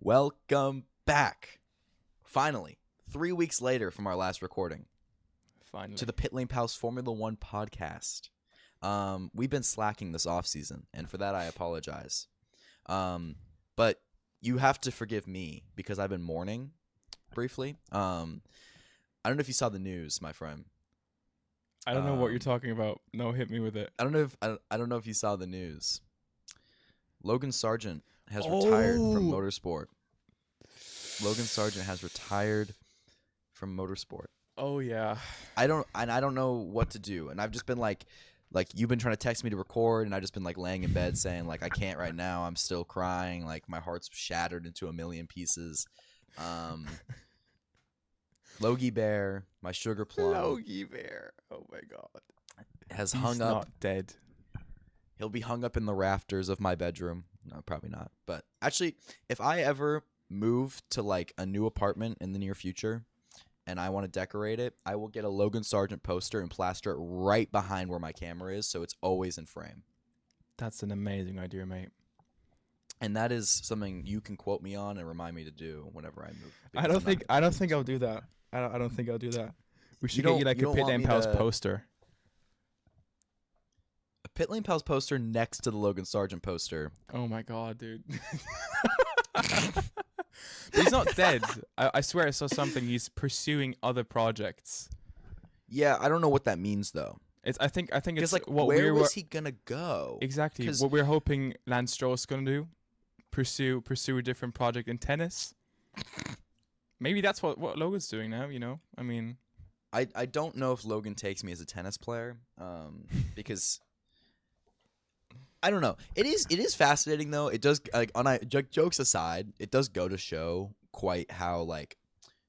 Welcome back. Finally, 3 weeks later from our last recording. Finally. To the Pitlane Pals Formula 1 podcast. We've been slacking this offseason, and for that I apologize. But you have to forgive me because I've been mourning briefly. I don't know if you saw the news, my friend. I don't know what you're talking about. No, hit me with it. I don't know if you saw the news. Logan Sargent has retired from motorsport. Logan Sargent has retired from motorsport. Oh yeah. I don't know what to do, and I've just been like you've been trying to text me to record, and I've just been like laying in bed saying like I can't right now. I'm still crying. Like my heart's shattered into a million pieces. Logie Bear, my sugar plum. Logie Bear. Oh my god. Has He's hung up. Not dead. He'll be hung up in the rafters of my bedroom. No, probably not. But actually, if I ever move to like a new apartment in the near future and I want to decorate it, I will get a Logan Sargent poster and plaster it right behind where my camera is so it's always in frame. That's an amazing idea, mate. And that is something you can quote me on and remind me to do whenever I move. I don't think I'll do that. I don't think I'll do that. We should get you like a Pitlane Pals poster. A Pitlane Pals poster next to the Logan Sargent poster. Oh my god, dude. But he's not dead. I swear I saw something. He's pursuing other projects. Yeah, I don't know what that means though. I think it's like what where was he gonna go? Exactly. What we're hoping Lance Stroll's gonna do. Pursue a different project in tennis. Maybe that's what Logan's doing now, you know? I mean, I don't know if Logan takes me as a tennis player, because I don't know. It is fascinating though. It does, like, jokes aside, it does go to show quite how like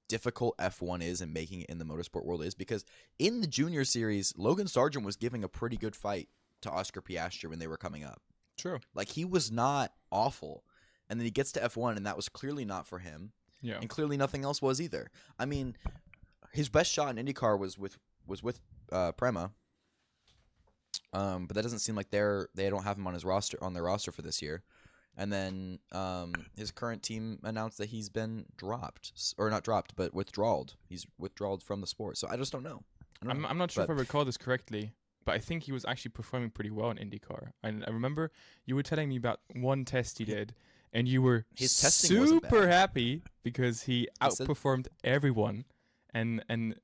difficult F1 is and making it in the motorsport world is, because in the junior series, Logan Sargent was giving a pretty good fight to Oscar Piastri when they were coming up. True. Like he was not awful, and then he gets to F1 and that was clearly not for him. Yeah. And clearly nothing else was either. I mean, his best shot in IndyCar was with Prema. But that doesn't seem like they don't have him on their roster for this year. And then his current team announced that he's been withdrawed. He's withdrawed from the sport. So I just don't know. I'm not sure if I recall this correctly, but I think he was actually performing pretty well in IndyCar. And I remember you were telling me about one test he did, and you were super happy because he outperformed everyone and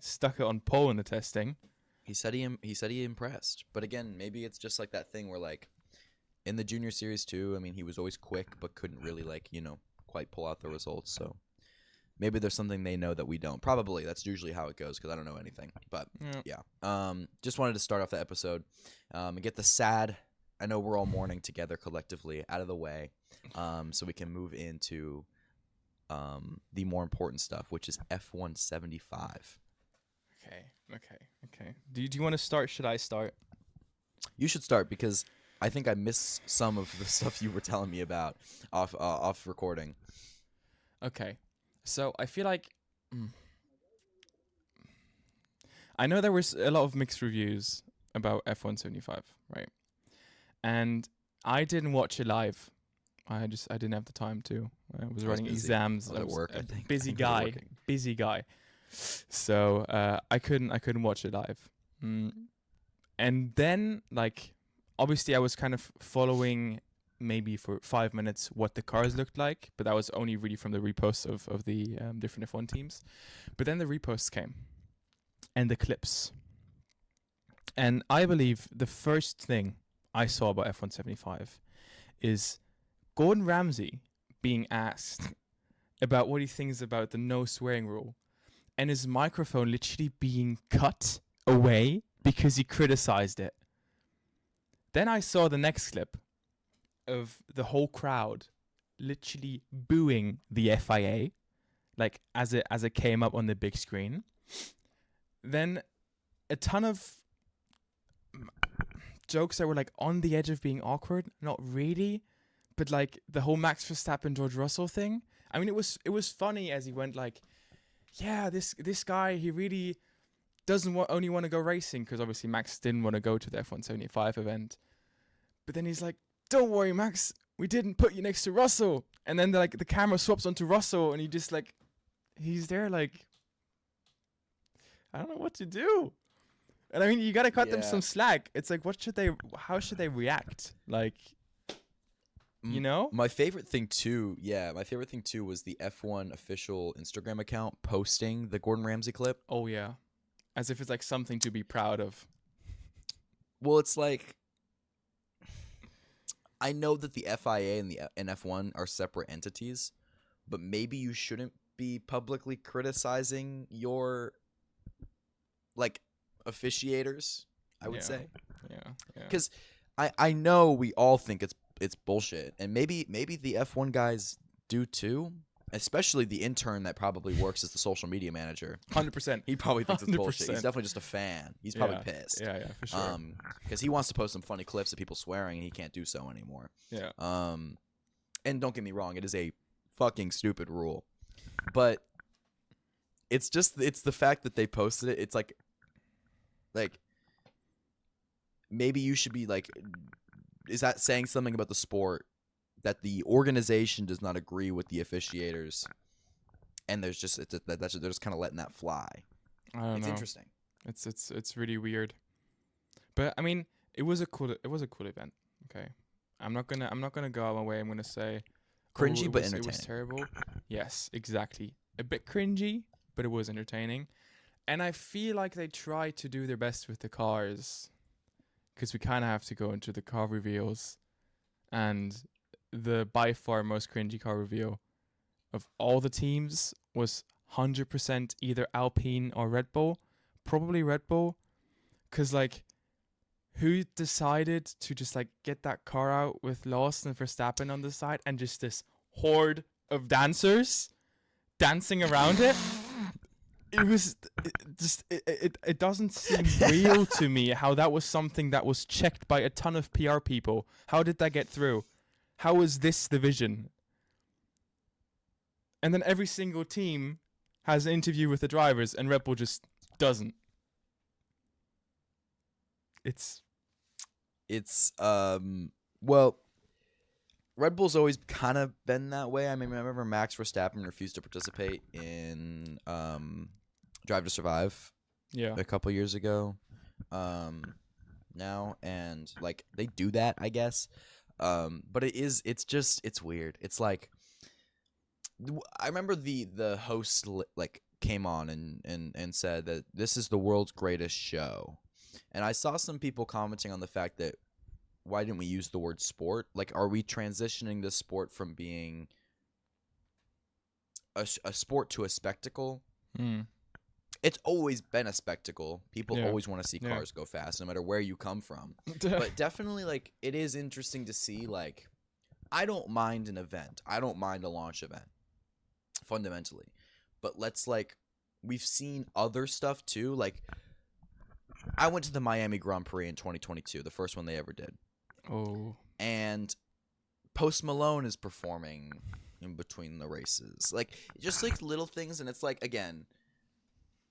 stuck it on pole in the testing. He said he impressed. But again, maybe it's just like that thing where like in the junior series too, I mean, he was always quick but couldn't really like, quite pull out the results. So maybe there's something they know that we don't. Probably that's usually how it goes because I don't know anything. But yeah. Just wanted to start off the episode and get the sad, I know we're all mourning together collectively, out of the way, so we can move into the more important stuff, which is F175. Okay. Do you want to start? Should I start? You should start because I think I missed some of the stuff you were telling me about off recording. Okay. So I feel like I know there was a lot of mixed reviews about F175, right? And I didn't watch it live. I didn't have the time to. I was running exams. I was at work. I think. Busy guy. So I couldn't watch it live. And then like obviously I was kind of following maybe for 5 minutes what the cars looked like, but that was only really from the reposts of the different F1 teams. But then the reposts came and the clips. And I believe the first thing I saw about F175 is Gordon Ramsay being asked about what he thinks about the no swearing rule, and his microphone literally being cut away because he criticized it. Then I saw the next clip of the whole crowd literally booing the FIA, like as it came up on the big screen. Then a ton of jokes that were like on the edge of being awkward, not really, but like the whole Max Verstappen George Russell thing. I mean, it was funny as he went like, yeah, this guy, he really doesn't only want to go racing, because obviously Max didn't want to go to the F175 event. But then he's like, don't worry, Max, we didn't put you next to Russell. And then like the camera swaps onto Russell, and he just like, he's there like, I don't know what to do. And I mean, you gotta cut them some slack. It's like, how should they react? Like, you know? My favorite thing too was the F1 official Instagram account posting the Gordon Ramsay clip. Oh yeah. As if it's like something to be proud of. Well, it's like, I know that the FIA and F1 are separate entities, but maybe you shouldn't be publicly criticizing your like officiators, I would say. Yeah. Because I know we all think it's bullshit, and maybe the F1 guys do too. Especially the intern that probably works as the social media manager. 100%. He probably thinks it's bullshit. 100%. He's definitely just a fan. He's probably pissed. Yeah, for sure. Because he wants to post some funny clips of people swearing, and he can't do so anymore. Yeah. And don't get me wrong, it is a fucking stupid rule, but it's the fact that they posted it. It's like maybe you should be like, is that saying something about the sport? That the organization does not agree with the officiators, and they're just kind of letting that fly. I don't know. It's interesting. It's really weird, but I mean, it was a cool event. Okay, I'm not gonna go out my way. I'm gonna say cringy, but entertaining. It was terrible. Yes, exactly. A bit cringy, but it was entertaining, and I feel like they tried to do their best with the cars, because we kind of have to go into the car reveals, and the by far most cringy car reveal of all the teams was 100% either Alpine or Red Bull. Probably Red Bull. Because, like, who decided to just, like, get that car out with Lawson and Verstappen on the side and just this horde of dancers dancing around it? It was it doesn't seem real to me how that was something that was checked by a ton of PR people. How did that get through? How is this the vision? And then every single team has an interview with the drivers, and Red Bull just doesn't. It's well, Red Bull's always kind of been that way. I mean, I remember Max Verstappen refused to participate in Drive to Survive a couple years ago now, and like they do that, I guess. But it's weird. It's like, I remember the host like came on and said that this is the world's greatest show, and I saw some people commenting on the fact that why didn't we use the word sport? Like, are we transitioning this sport from being a sport to a spectacle? It's always been a spectacle. People always want to see cars go fast, no matter where you come from. But definitely, like, it is interesting to see, like, I don't mind an event. I don't mind a launch event, fundamentally. But we've seen other stuff, too. Like, I went to the Miami Grand Prix in 2022, the first one they ever did. Oh. And Post Malone is performing in between the races. Like, just, like, little things, and it's like, again,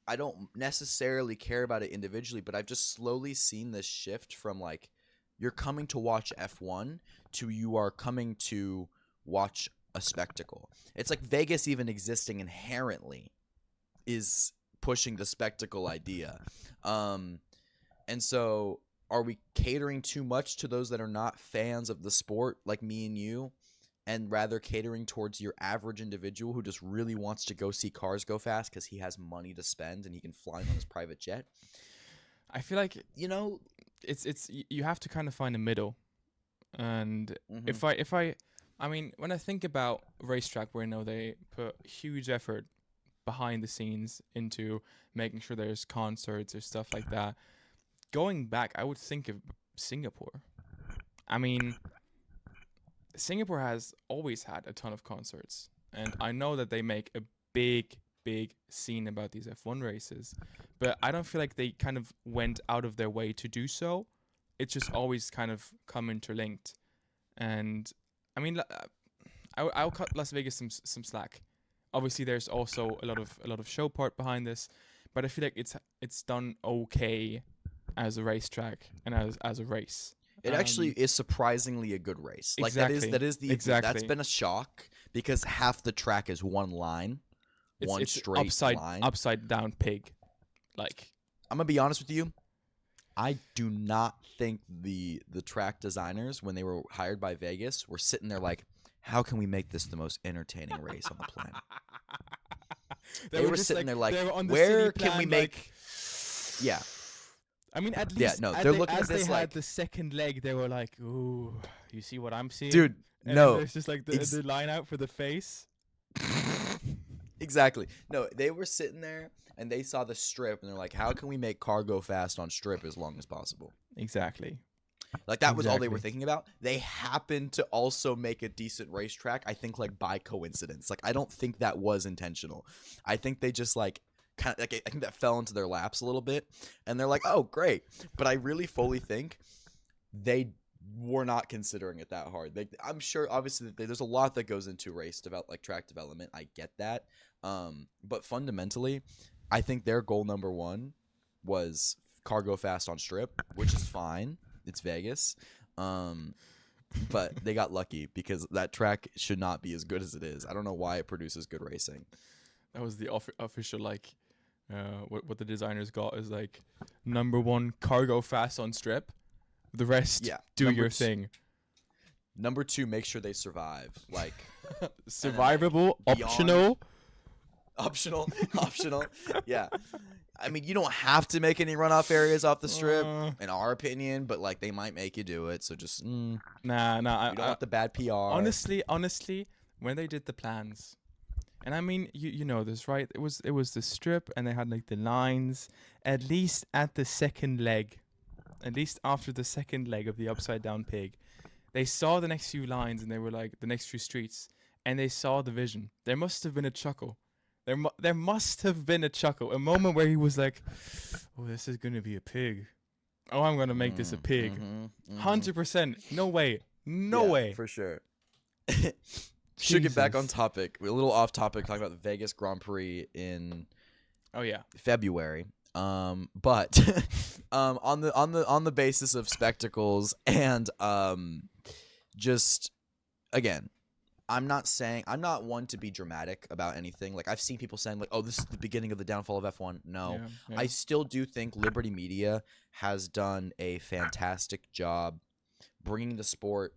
I don't necessarily care about it individually, but I've just slowly seen this shift from, like, you're coming to watch F1 to you are coming to watch a spectacle. It's like Vegas even existing inherently is pushing the spectacle idea. And so are we catering too much to those that are not fans of the sport like me and you, and rather catering towards your average individual who just really wants to go see cars go fast because he has money to spend and he can fly on his private jet? I feel like, you know, it's you have to kind of find a middle. And if I mean, when I think about racetrack, where I know they put huge effort behind the scenes into making sure there's concerts or stuff like that, going back, I would think of Singapore. I mean, Singapore has always had a ton of concerts, and I know that they make a big scene about these F1 races, but I don't feel like they kind of went out of their way to do so. It's just always kind of come interlinked. And I mean, I'll cut Las Vegas some slack. Obviously, there's also a lot of show part behind this, but I feel like it's done okay as a racetrack and as a race. It actually is surprisingly a good race. Like Exactly. that is that's Exactly. been a shock because half the track is one line, one It's straight line. upside down pig. Like, I'm gonna be honest with you. I do not think the track designers, when they were hired by Vegas, were sitting there like, how can we make this the most entertaining race on the planet? They were just sitting there like, they were on the where city can we plan, make? like, Yeah, I mean, at yeah. least No, they're looking as at they this had like, the second leg, they were like, "Ooh, you see what I'm seeing?" dude, And then no, there's just like the line out for the face. exactly. No, they were sitting there and they saw the strip and they're like, how can we make car go fast on strip as long as possible? Exactly. Like that was all they were Exactly. thinking about. They happened to also make a decent racetrack, I think, like by coincidence. Like I don't think that was intentional. I think they just like kind of like I think that fell into their laps a little bit, and they're like, "Oh, great!" But I really fully think they were not considering it that hard. I'm sure, obviously, there's a lot that goes into like track development. I get that, but fundamentally, I think their goal number one was car go fast on strip, which is fine. It's Vegas. But they got lucky because that track should not be as good as it is. I don't know why it produces good racing. That was the official like, what the designers got is like, number one, cargo fast on strip. The rest, Yeah. do your thing. Number two, make sure they survive. Like Survivable, beyond- optional. Optional. Yeah. I mean, you don't have to make any runoff areas off the strip, in our opinion, but like they might make you do it. So just Nah. you don't want the bad PR. Honestly, when they did the plans, and I mean, you know this, right? It was the strip, and they had like the lines. At least at the second leg, at least after the second leg of the upside down pig, they saw the next few lines, and they were like the next few streets, and they saw the vision. There must have been a chuckle. There must have been a chuckle, a moment where he was like, "Oh, this is gonna be a pig. Oh, I'm gonna make this a pig. 100%. No way. No way." For sure. Should get back on topic. We're a little off topic talking about the Vegas Grand Prix in Oh yeah. February. But on the basis of spectacles and just again, I'm not one to be dramatic about anything. Like I've seen people saying like, "Oh, this is the beginning of the downfall of F1." No. Yeah. I still do think Liberty Media has done a fantastic job bringing the sport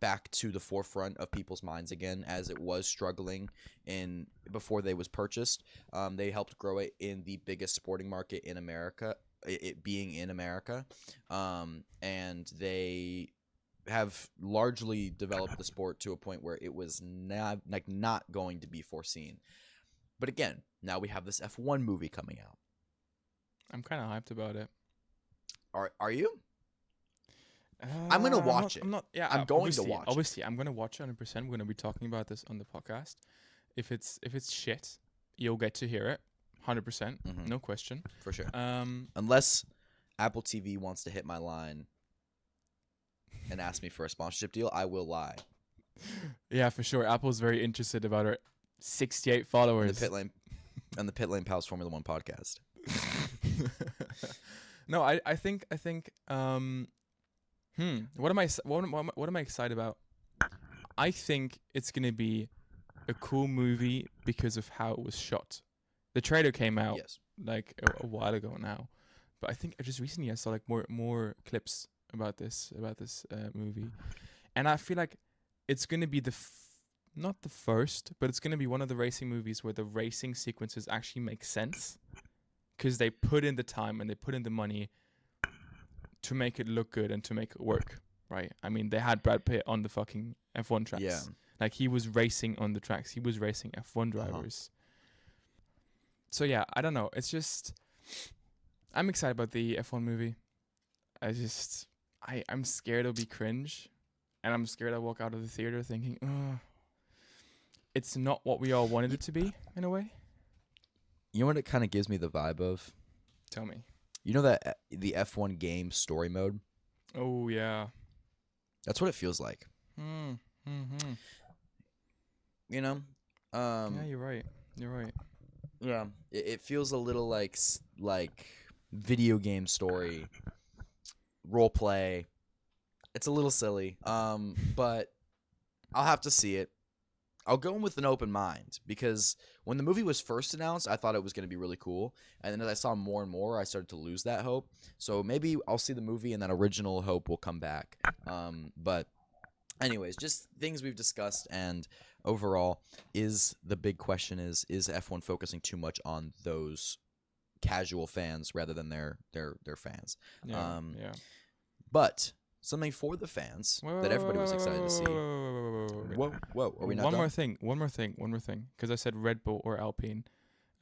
back to the forefront of people's minds again, as it was struggling before they was purchased. They helped grow it in the biggest sporting market in America, it being in America, and they have largely developed the sport to a point where it was not going to be foreseen. But again, now we have this F1 movie coming out. I'm kind of hyped about it. Are you? I'm gonna watch it. I'm not. Yeah, I'm going to watch it. Obviously, I'm gonna watch it 100%. We're gonna be talking about this on the podcast. If it's shit, you'll get to hear it 100%. No question. For sure. Unless Apple TV wants to hit my line and ask me for a sponsorship deal, I will lie. Yeah, for sure. Apple's very interested about our 68 followers. And the Pitlane Pals Formula 1 podcast. No, I think what am I excited about? I think it's gonna be a cool movie because of how it was shot. The trailer came out like a while ago now, but I think just recently I saw like more clips about this movie, and I feel like it's gonna be not the first, but it's gonna be one of the racing movies where the racing sequences actually make sense, because they put in the time and they put in the money to make it look good and to make it work, right? I mean, they had Brad Pitt on the fucking F1 tracks. Yeah. Like, he was racing on the tracks. He was racing F1 drivers. So, yeah, I don't know. It's just, I'm excited about the F1 movie. I'm scared it'll be cringe. And I'm scared I'll walk out of the theater thinking, oh, it's not what we all wanted it to be, in a way. You know what it kind of gives me the vibe of? Tell me. You know that the F1 game story mode? Oh, yeah. That's what it feels like. Mm-hmm. You know? Yeah, you're right. You're right. Yeah. It feels a little like video game story, role play, It's a little silly. But I'll have to see it. I'll go in with an open mind because when the movie was first announced, I thought it was going to be really cool. And then as I saw more and more, I started to lose that hope. So maybe I'll see the movie and that original hope will come back. But anyways, just things we've discussed, and overall, the big question is F1 focusing too much on those casual fans rather than their fans? Yeah, But something for the fans that everybody was excited to see. Whoa, are we not One done? more thing. Because I said Red Bull or Alpine,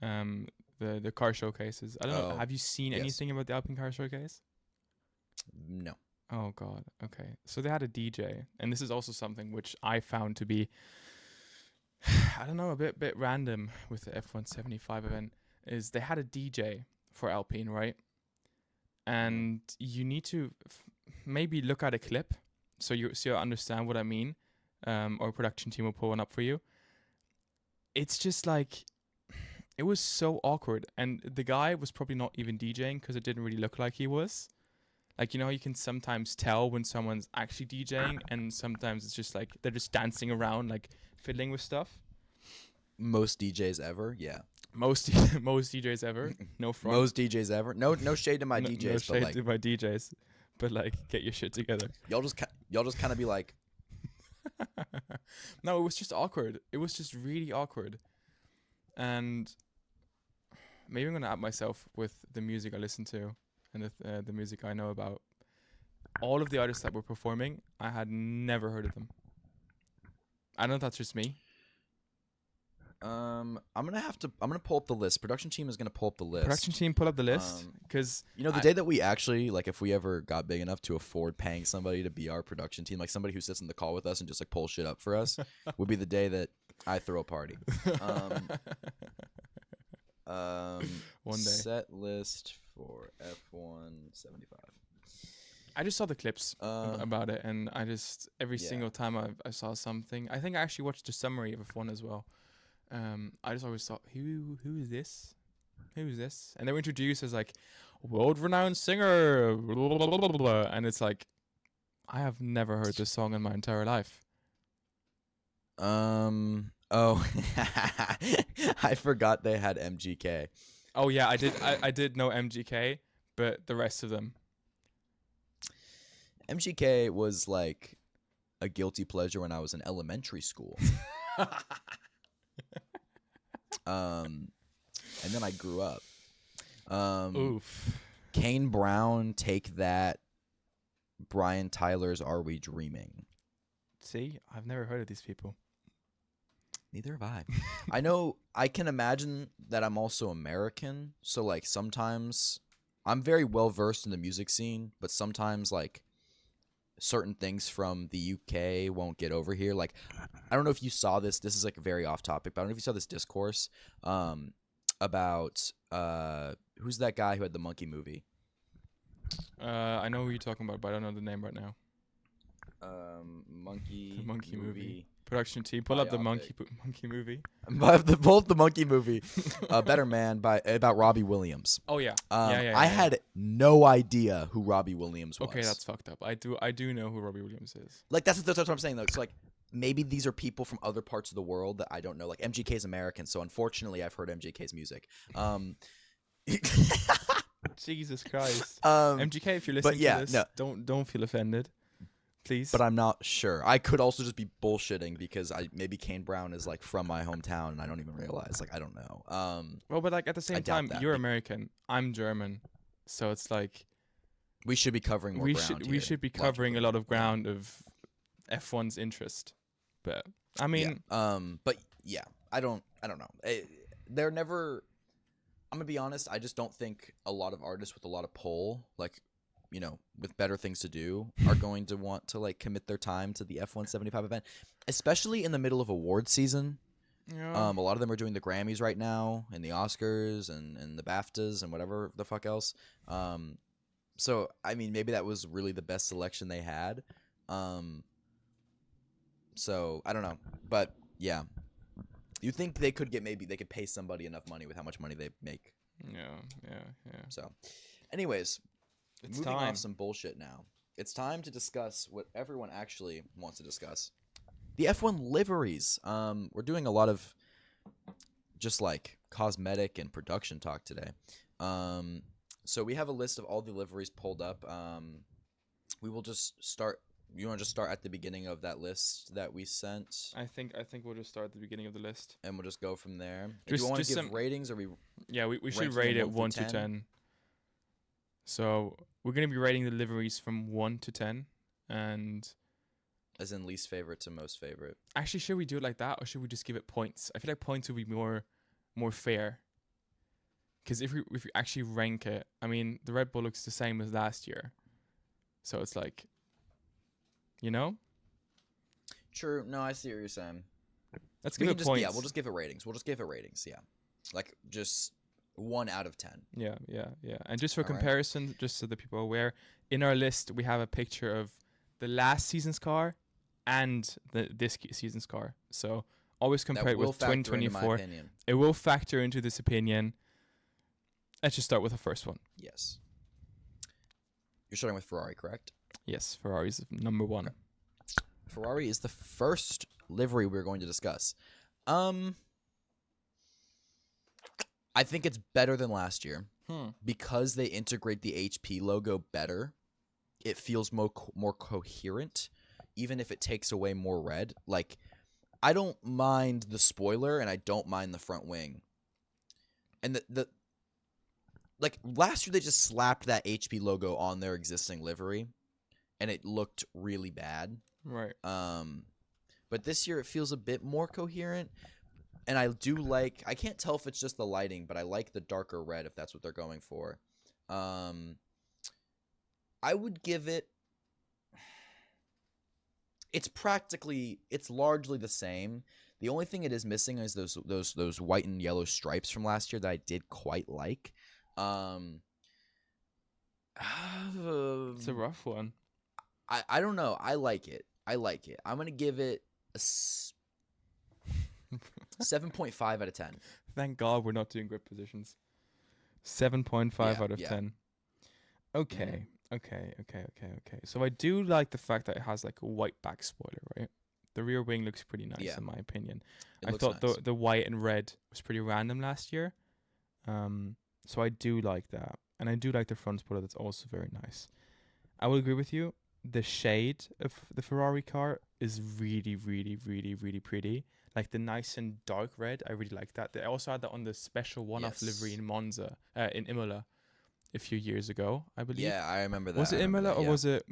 the car showcases. I don't know. Have you seen anything about the Alpine car showcase? No. Oh God. Okay. So they had a DJ, and this is also something which I found to be, I don't know, a bit random with the F175 event. Is they had a DJ for Alpine, right? And you need to maybe look at a clip so you understand what I mean. Or production team will pull one up for you. It's just like, it was so awkward, and the guy was probably not even DJing because it didn't really look like he was. Like, you know, you can sometimes tell when someone's actually DJing, and sometimes it's just like they're just dancing around, like fiddling with stuff. Most DJs ever, yeah. Most DJs ever. No front. Most DJs ever. No shade to my DJs, no but shade like to my DJs, but like, get your shit together. y'all just kind of be like. No, it was just awkward. It was just really awkward, and maybe I'm gonna add myself with the music I listen to and the music I know about. All of the artists that were performing, I had never heard of them. I don't know if that's just me. I'm gonna pull up the list. Production team is gonna pull up the list. Production team, pull up the list, because the day that we actually, like, if we ever got big enough to afford paying somebody to be our production team, like somebody who sits in the call with us and just like pulls shit up for us, would be the day that I throw a party. One day. Set list for F175. I just saw the clips about it, and I just every single time I saw something. I think I actually watched the summary of F1 as well. I just always thought, who is this? Who is this? And they were introduced as like world-renowned singer, blah, blah, blah, blah, blah, and it's like, I have never heard this song in my entire life. Oh, I forgot they had MGK. Oh yeah, I did know MGK, but the rest of them. MGK was like a guilty pleasure when I was in elementary school. And then I grew up. Oof. Kane Brown, Take That. Brian Tyler's Are We Dreaming? See, I've never heard of these people. Neither have I. I know, I can imagine that I'm also American, so like sometimes I'm very well versed in the music scene, but sometimes like certain things from the UK won't get over here. Like, I don't know if you saw this. This is like very off topic, but I don't know if you saw this discourse about who's that guy who had the monkey movie? I know who you're talking about, but I don't know the name right now. Monkey movie. Production team, pull up the monkey movie. Pull up the monkey movie. Better Man about Robbie Williams. Oh yeah. I had no idea who Robbie Williams was. Okay, that's fucked up. I do know who Robbie Williams is. Like that's what I'm saying though. It's like maybe these are people from other parts of the world that I don't know. Like MGK is American, so unfortunately I've heard MGK's music. Jesus Christ. MGK, if you're listening to this, don't feel offended. Please. But I'm not sure. I could also just be bullshitting because maybe Kane Brown is like from my hometown and I don't even realize. Like I don't know. Well, but like at the same time, you're American. I'm German, so it's like we should be covering more ground. We should be covering a lot of ground of F1's interest. But I mean, but yeah, I don't know. They're never. I'm gonna be honest. I just don't think a lot of artists with a lot of pull, like, you know, with better things to do, are going to want to like commit their time to the F175 event, especially in the middle of award season. Yeah. A lot of them are doing the Grammys right now and the Oscars and the BAFTAs and whatever the fuck else. So I mean, maybe that was really the best selection they had. So I don't know, but yeah, you think they could pay somebody enough money with how much money they make? Yeah. So, anyways. It's Moving time. off some bullshit now. it's time to discuss what everyone actually wants to discuss. The F1 liveries. We're doing a lot of just like cosmetic and production talk today. So we have a list of all the liveries pulled up. We will just start. You want to just start at the beginning of that list that we sent? I think we'll just start at the beginning of the list. And we'll just go from there. Do Just- you want just to give some- ratings, or we? Yeah, we should rank from rate it 1 1 through to 10? 10. So we're gonna be rating the liveries from 1 to 10, and As in least favorite to most favorite. actually, should we do it like that, or should we just give it points? I feel like points would be more fair. Because if we actually rank it, I mean, the Red Bull looks the same as last year, so it's like, you know, True. No, I see what you're saying. let's We give can it just points. yeah, we'll just give it ratings. Yeah, like just 1 out of 10. Yeah. And just for Alright. comparison, just so that people are aware, in our list we have a picture of the last season's car and this season's car. So always compare That it will with factor into my 2024. opinion. It will factor into this opinion. Let's just start with the first one. Yes. You're starting with Ferrari, correct? Yes, Ferrari's number 1. Okay. Ferrari is the first livery we're going to discuss. I think it's better than last year because they integrate the HP logo better. It feels more coherent, even if it takes away more red. Like, I don't mind the spoiler and I don't mind the front wing. And the like last year they just slapped that HP logo on their existing livery, and it looked really bad. Right. But this year it feels a bit more coherent, and I do like. I can't tell if it's just the lighting, but I like the darker red if that's what they're going for. I would give it. It's largely the same. The only thing it is missing is those white and yellow stripes from last year that I did quite like. It's a rough one. I don't know. I like it. I'm gonna give it a 7.5 out of 10. Thank God we're not doing grip positions. 7.5 Yeah, out of yeah. 10. Okay. Okay. So I do like the fact that it has like a white back spoiler, right? The rear wing looks pretty nice Yeah. in my opinion. It I looks thought nice. the white and red was pretty random last year. So I do like that. And I do like the front spoiler. That's also very nice. I will agree with you. The shade of the Ferrari car is really, really, really, really pretty. Like the nice and dark red. I really like that. They also had that on the special one-off livery in Monza, in Imola a few years ago, I believe. Yeah, I remember that. Was it Imola or yeah. was it...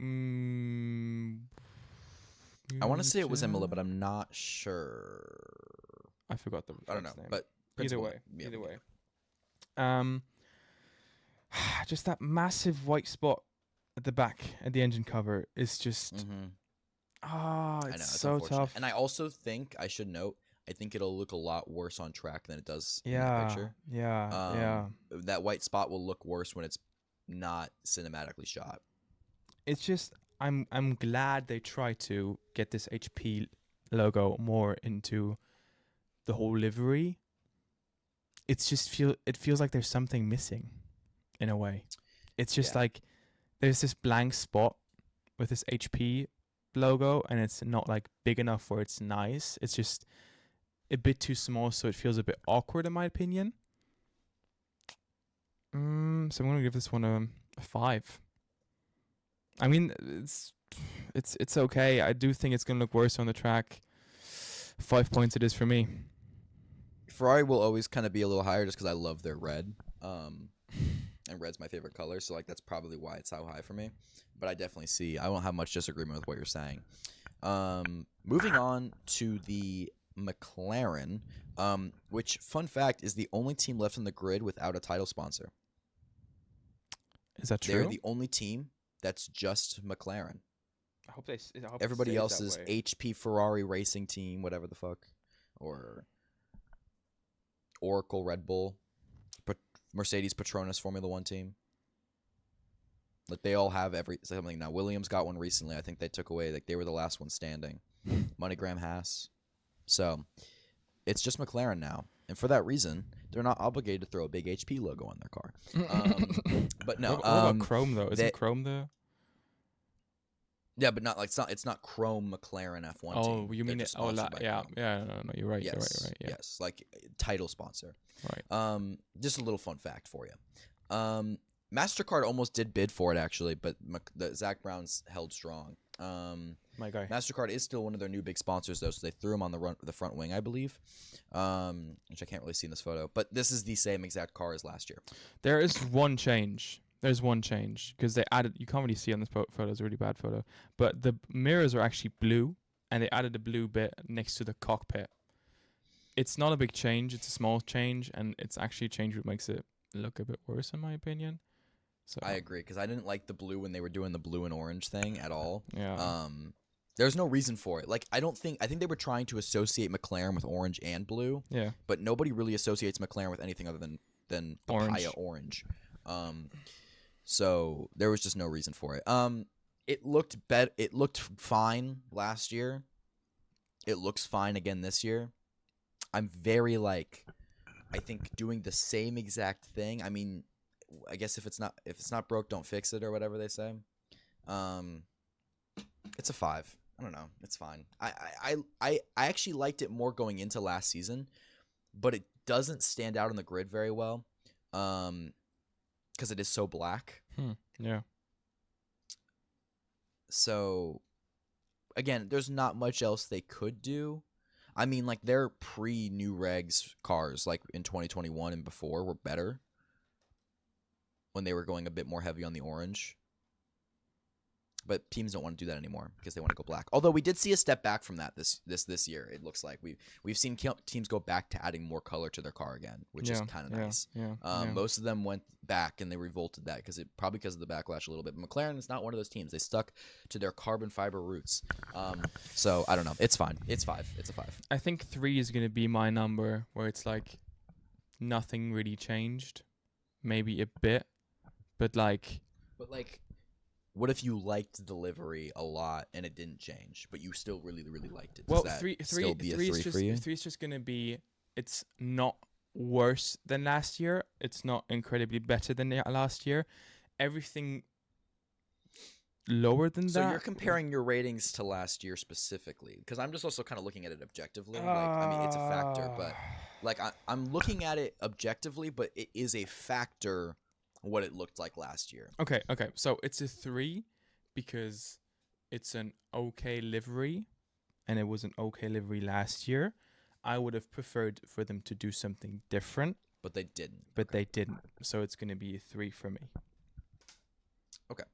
I want to say it was Imola, but I'm not sure. I forgot the I don't know. track's name. But Either principally, way. yeah. Just that massive white spot at the back at the engine cover is just it's I know, it's so unfortunate. tough. And I also think I should note, I think it'll look a lot worse on track than it does in the Yeah, picture. yeah. That white spot will look worse when it's not cinematically shot. It's just I'm glad they try to get this HP logo more into the whole livery. It's just it feels like there's something missing in a way. It's just Yeah. like there's this blank spot with this HP logo and it's not like big enough where it's nice. It's just a bit too small, so it feels a bit awkward in my opinion. So I'm gonna give this one a 5. I mean, it's okay. I do think it's gonna look worse on the track. 5 points it is for me. Ferrari will always kind of be a little higher just because I love their red. And red's my favorite color, so like that's probably why it's so high for me. But I definitely I don't have much disagreement with what you're saying. Moving on to the McLaren, which, fun fact, is the only team left on the grid without a title sponsor. Is that true? They're the only team that's just McLaren. I hope they. Everybody else is HP Ferrari Racing Team, whatever the fuck, or Oracle Red Bull, Mercedes Petronas Formula One team. Like they all have something now. Williams got one recently. I think they took away. Like they were the last one standing. MoneyGram Haas. So it's just McLaren now, and for that reason, they're not obligated to throw a big HP logo on their car. But no. What about Chrome though? Isn't Chrome the? Yeah, but not like it's not chrome McLaren F1 team. Oh, you They're mean it? just Oh, sponsored by yeah, Chrome. yeah. No, you're right. Yes, You're right. Yeah, yes, like title sponsor. right. Just a little fun fact for you. Mastercard almost did bid for it actually, but the Zach Brown's held strong. My guy. Mastercard is still one of their new big sponsors though, so they threw him on the front wing, I believe, which I can't really see in this photo. But this is the same exact car as last year. There is one change. There's one change because they added. You can't really see on this photo. It's a really bad photo. But the mirrors are actually blue, and they added a blue bit next to the cockpit. It's not a big change. It's a small change, and it's actually a change that makes it look a bit worse, in my opinion. So I agree because I didn't like the blue when they were doing the blue and orange thing at all. Yeah. There's no reason for it. Like I think they were trying to associate McLaren with orange and blue. Yeah. But nobody really associates McLaren with anything other than papaya orange. So there was just no reason for it. It looked fine last year. It looks fine again this year. I'm very I think doing the same exact thing. I mean, I guess if it's not broke, don't fix it or whatever they say. It's a 5. I don't know. It's fine. I actually liked it more going into last season, but it doesn't stand out on the grid very well. Because it is so black. Yeah. So, again, there's not much else they could do. I mean, like, their pre-new regs cars, like, in 2021 and before, were better. When they were going a bit more heavy on the orange. But teams don't want to do that anymore because they want to go black. Although we did see a step back from that this year. It looks like we've seen teams go back to adding more color to their car again, which is kind of nice. Most of them went back and they revolted that because of the backlash a little bit. But McLaren is not one of those teams. They stuck to their carbon fiber roots. So I don't know. It's fine. It's 5. It's a 5. I think 3 is gonna be my number where it's like nothing really changed, maybe a bit, but like. What if you liked the livery a lot and it didn't change, but you still really, really liked it? Well, Does that three still be a 3 for you? 3 is just gonna be. It's not worse than last year. It's not incredibly better than last year. Everything lower than that. So you're comparing your ratings to last year specifically, because I'm just also kind of looking at it objectively. I mean, it's a factor, but I'm looking at it objectively, but it is a factor. What it looked like last year. Okay. So it's a 3 because it's an okay livery, and it was an okay livery last year. I would have preferred for them to do something different, but they didn't. They didn't. So it's going to be a 3 for me. Okay,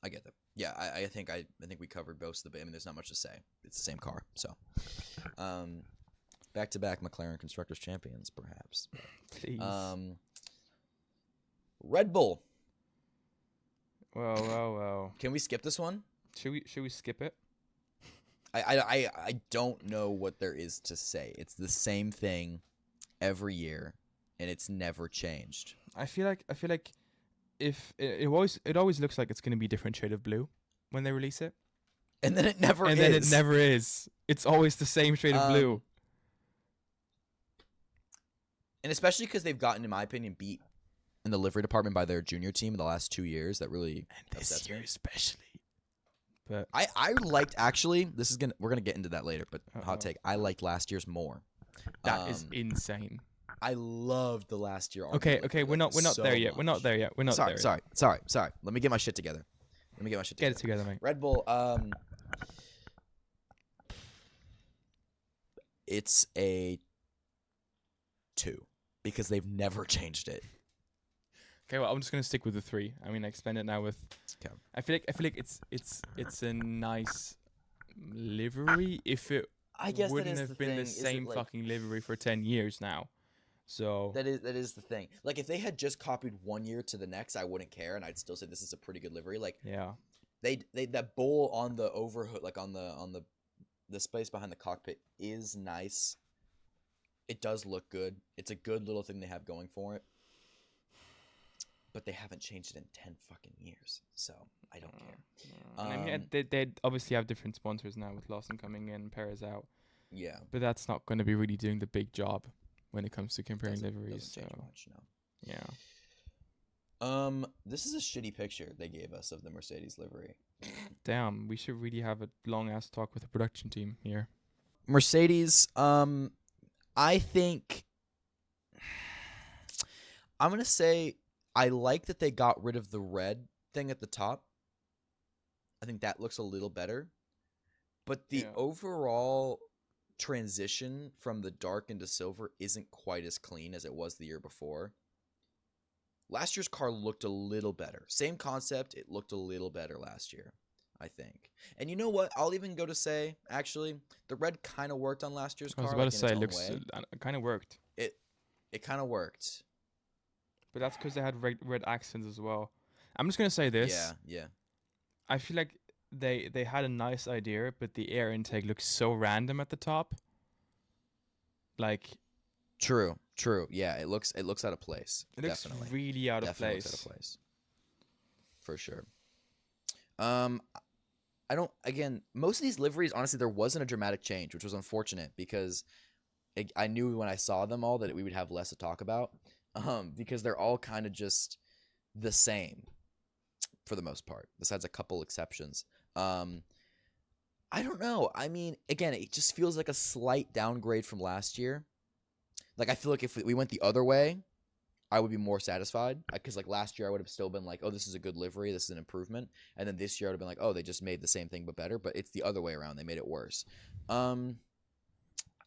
I get that. Yeah, I think we covered both of the. I mean, there's not much to say. It's the same car. So, back-to-back McLaren Constructors Champions, perhaps. Please. Red Bull. Well. Can we skip this one? Should we skip it? I don't know what there is to say. It's the same thing every year, and it's never changed. I feel like if it always looks like it's going to be a different shade of blue when they release it, and then it never is. And then it never is. It's always the same shade of blue. And especially because they've gotten, in my opinion, beat in the livery department by their junior team in the last 2 years. That really this year especially. But I liked, actually, we're gonna get into that later, but hot take, I liked last year's more. That is insane. I loved the last year. Okay, we're not there yet. We're not there yet. Sorry. Let me get my shit together. Get it together, mate. Red Bull, it's a 2 because they've never changed it. Okay, well, I'm just gonna stick with the 3. I mean, I explained it now with. Okay. I feel like it's a nice livery. If it wouldn't have been the same fucking livery for 10 years now, so that is the thing. Like, if they had just copied 1 year to the next, I wouldn't care, and I'd still say this is a pretty good livery. Like, yeah, they that bowl on the overhood, like on the space behind the cockpit, is nice. It does look good. It's a good little thing they have going for it. But they haven't changed it in 10 fucking years, so I don't care. I mean, they obviously have different sponsors now with Lawson coming in, Perez out. Yeah. But that's not going to be really doing the big job when it comes to comparing liveries. Doesn't change much, no. Yeah. This is a shitty picture they gave us of the Mercedes livery. Damn, we should really have a long ass talk with the production team here. Mercedes, I think I'm going to say I like that they got rid of the red thing at the top. I think that looks a little better. But the overall transition from the dark into silver isn't quite as clean as it was the year before. Last year's car looked a little better. Same concept, it looked a little better last year, I think. And you know what? I'll even go to say, actually, the red kind of worked on last year's I car. was about to say, it looks kind of worked. It kind of worked. But that's because they had red accents as well. I'm just gonna say this. Yeah. I feel like they had a nice idea, but the air intake looks so random at the top. Like, True. Yeah, it looks out of place. it looks Definitely. really out of Definitely place. looks out of place. For sure. I don't. Again, most of these liveries, honestly, there wasn't a dramatic change, which was unfortunate because I knew when I saw them all that we would have less to talk about. Because they're all kind of just the same for the most part, besides a couple exceptions. I don't know. I mean, again, it just feels like a slight downgrade from last year. Like, I feel like if we went the other way, I would be more satisfied. Because, like, last year I would have still been like, oh, this is a good livery. This is an improvement. And then this year I would have been like, oh, they just made the same thing but better. But it's the other way around. They made it worse. I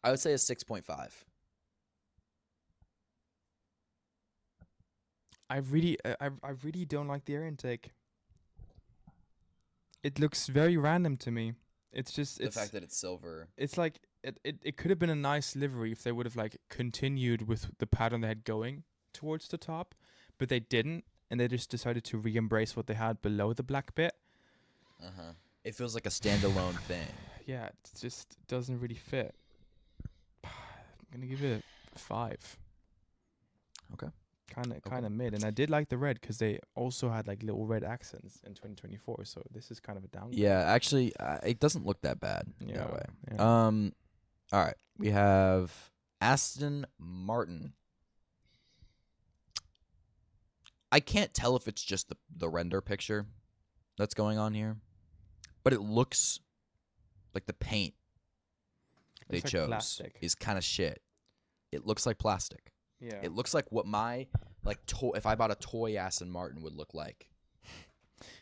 would say a 6.5. I really don't like the air intake. It looks very random to me. It's just The fact that it's silver. it's like it could have been a nice livery if they would have like continued with the pattern they had going towards the top, but they didn't, and they just decided to re-embrace what they had below the black bit. It feels like a standalone thing. Yeah, it just doesn't really fit. I'm gonna give it a 5. Okay. Kind of mid, and I did like the red because they also had like little red accents in 2024. So this is kind of a downgrade. Yeah, actually, it doesn't look that bad that way. Yeah. All right, we have Aston Martin. I can't tell if it's just the render picture that's going on here, but it looks like the paint they chose plastic. is kind of shit. It looks like plastic. Yeah. It looks like what my if I bought a toy Aston Martin would look like.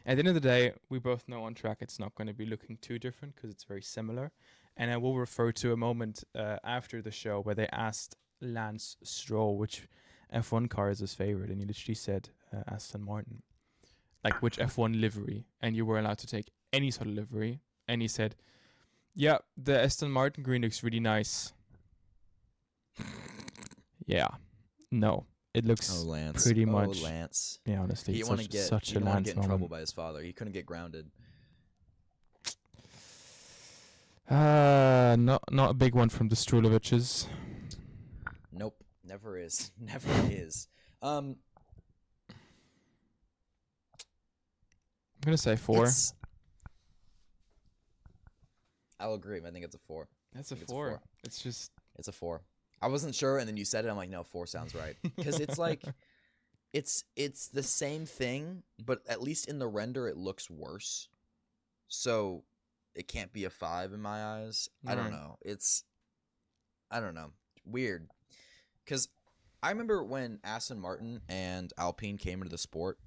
At the end of the day, we both know on track it's not going to be looking too different because it's very similar. And I will refer to a moment after the show where they asked Lance Stroll which F1 car is his favorite, and he literally said Aston Martin. Like, which F1 livery, and you were allowed to take any sort of livery. And he said, yeah, the Aston Martin green looks really nice. Yeah. No. It looks pretty much. Oh, Lance. Yeah, honestly, He it's want to get such a Lance in trouble moment. by his father. He couldn't get grounded. Not a big one from the Struloviches. Nope, never is. Never is. I'm gonna say 4. I'll agree. I think it's a 4. That's a It's a 4. 4. It's just It's a 4. I wasn't sure, and then you said it. I'm like, no, 4 sounds right. Because it's like, it's the same thing, but at least in the render, it looks worse. So it can't be a 5 in my eyes. I don't know. I don't know. Weird. Because I remember when Aston Martin and Alpine came into the sport,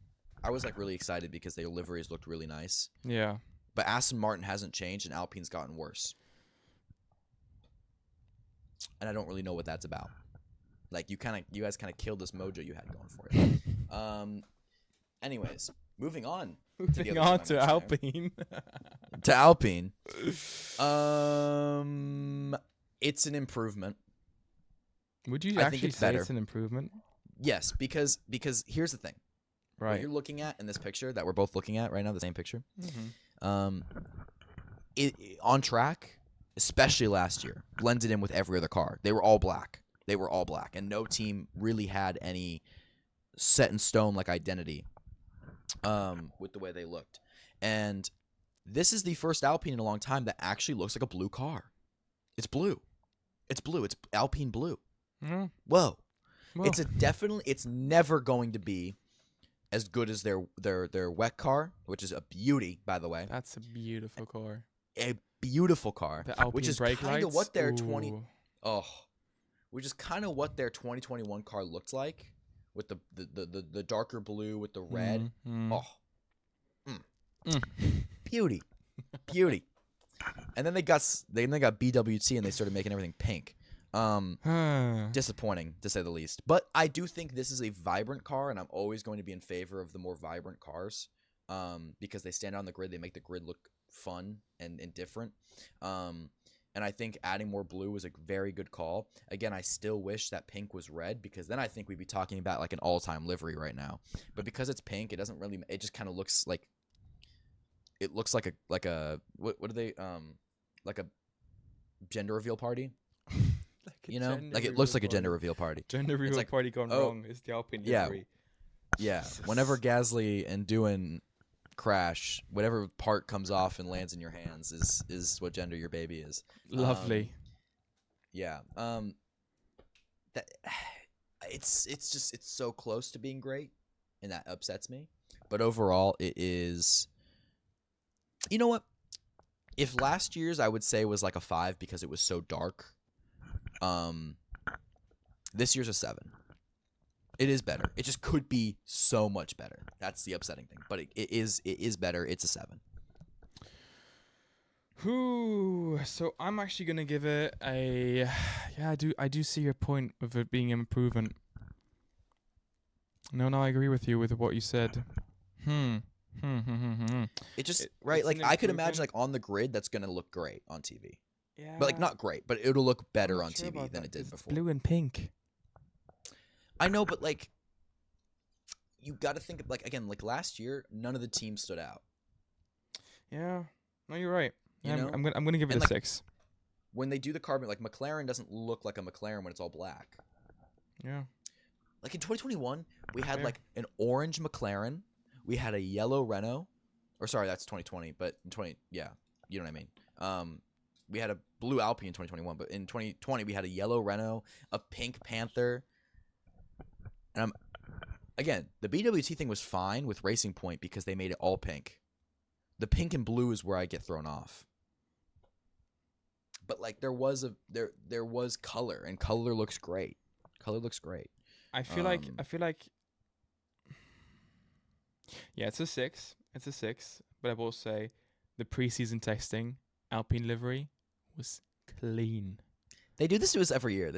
I was like really excited because their liveries looked really nice. yeah. But Aston Martin hasn't changed, and Alpine's gotten worse. And I don't really know what that's about. Like, you guys kind of killed this mojo you had going for you. Anyways, moving on. Moving on to Alpine. To Alpine. It's an improvement. Would you I actually think it's say better. it's an improvement? Yes, because here's the thing. What Right. you're looking at in this picture that we're both looking at right now, the same picture. Mm-hmm. On track, especially last year, blended in with every other car. They were all black. And no team really had any set in stone like identity with the way they looked. And this is the first Alpine in a long time that actually looks like a blue car. It's blue. It's Alpine blue. Mm-hmm. Whoa. Well, It's never going to be as good as their wet car, which is a beauty, by the way. That's a beautiful car. A beautiful car, The Alpine which is brake kind of lights. what their Ooh. which is kind of what their 2021 car looked like, with the darker blue with the red. Mm. Beauty, beauty. And then they got BWT and they started making everything pink. Disappointing to say the least. But I do think this is a vibrant car, and I'm always going to be in favor of the more vibrant cars, because they stand out on the grid. They make the grid look fun and different. And I think adding more blue was a very good call. Again, I still wish that pink was red, because then I think we'd be talking about like an all-time livery right now. But because it's pink, it doesn't really. It just kind of looks like. It looks like a what are they like a gender reveal party. Like it looks like a gender reveal party. Gender reveal party gone wrong is the Alpine livery. Yeah. Whenever Gasly and Doohan crash, whatever part comes off and lands in your hands is what gender your baby is. Lovely. Yeah. That it's so close to being great, and that upsets me. But overall, it is. You know what? If last year's I would say was like a 5 because it was so dark. This year's a 7. It is better. It just could be so much better. That's the upsetting thing. But it is better. It's a 7. So I'm actually gonna give it a. Yeah, I do see your point of it being an improvement. No, I agree with you with what you said. It just right. Like I could imagine like on the grid that's gonna look great on TV. Yeah. But like not great, but it'll look better on TV than it did before. Blue and pink. I know, but like you got to think of like again, like last year, none of the teams stood out. Yeah. No, you're right. You know? I'm gonna give it a 6. When they do the carbon, like McLaren doesn't look like a McLaren when it's all black. Yeah. Like in 2021, we had like an orange McLaren, we had a yellow Renault, or sorry, that's 2020, but in 20, yeah, you know what I mean. We had a blue Alpine in 2021, but in 2020 we had a yellow Renault, a pink Panther, and again, the BWT thing was fine with Racing Point because they made it all pink. The pink and blue is where I get thrown off. But like there was color, and color looks great. Color looks great. I feel like yeah, it's a 6. It's a 6, but I will say the preseason testing Alpine livery was clean. They do this to us every year.